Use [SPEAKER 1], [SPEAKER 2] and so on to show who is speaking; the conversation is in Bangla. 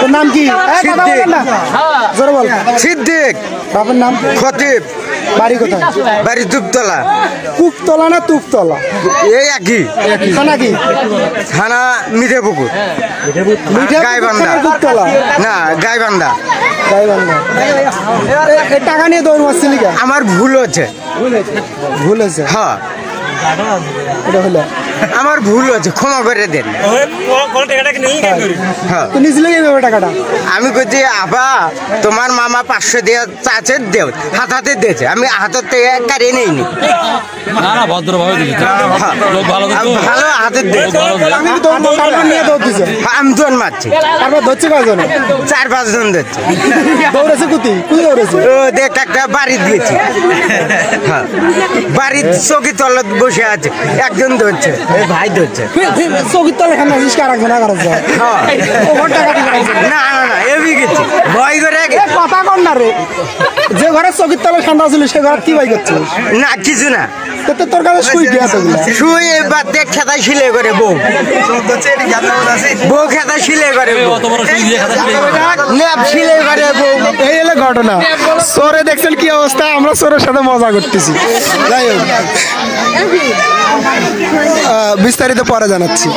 [SPEAKER 1] তোর নাম কি? জোরে বল।
[SPEAKER 2] সিদ্দিক।
[SPEAKER 1] বাবার নাম?
[SPEAKER 2] খতিব।
[SPEAKER 1] বাড়ি কোথায়?
[SPEAKER 2] বাড়ি তুপতলা।
[SPEAKER 1] কুপতলা না তুপতলা?
[SPEAKER 2] এই একই।
[SPEAKER 1] থানা কি?
[SPEAKER 2] থানা মিঠাপুকুর। গাইবান্ধা।
[SPEAKER 1] কুপতলা
[SPEAKER 2] না গাইবান্ধা।
[SPEAKER 1] গাইবান্ধা। টাকা নিয়ে দৌড় মারছিলি কেন?
[SPEAKER 2] আমার ভুল হচ্ছে।
[SPEAKER 1] ভুল হয়েছে?
[SPEAKER 2] হ্যাঁ
[SPEAKER 1] এটা হলো
[SPEAKER 2] আমার ভুল হচ্ছে, ক্ষমা করে দেন।
[SPEAKER 1] তুই নিয়েছিলি কিভাবে টাকাটা?
[SPEAKER 2] আমি কইছি আবা তোমার মামা 500 দিয়ে চাচ্ছে দেও, হাতে দিয়েছে, আমি হাতের থেকে কারিয়ে নেইনি। ভালো হাতে দিয়েছে।
[SPEAKER 1] নিয়ে দৌড় দিছে?
[SPEAKER 2] আমি দৌড় মারছি।
[SPEAKER 1] তারপর ধরছে কয়জন?
[SPEAKER 2] 4-5 জন ধরছে।
[SPEAKER 1] দৌড়েছে কুতি দৌড়েছে?
[SPEAKER 2] ও দেখ একটা বাড়ি দিয়েছি। হ্যাঁ বাড়ির চৌকি তলত বসে আছে, একজন ধরছে, ভাই ধরছে।
[SPEAKER 1] চৌকির তলে খান আসিস কার একজন
[SPEAKER 2] না না না এবি গেছি ভয় করে
[SPEAKER 1] কথা কর না রে। যে ঘরে চৌকির তলে ঠান্ডা ছিল সে ঘরে কি ভাই করছিস?
[SPEAKER 2] না কিছু না,
[SPEAKER 1] তোর কাছে শুই গিয়া তো
[SPEAKER 2] শুয়ে বাদ দেখ খেতায় শিলে করে বউ খেতায় শিলে করে শিলে করে বউ।
[SPEAKER 1] এই হলো ঘটনা। চোরে দেখছেন কি অবস্থা, আমরা চোরের সাথে মজা করতেছি। যাই হোক বিস্তারিত পরে জানাচ্ছি।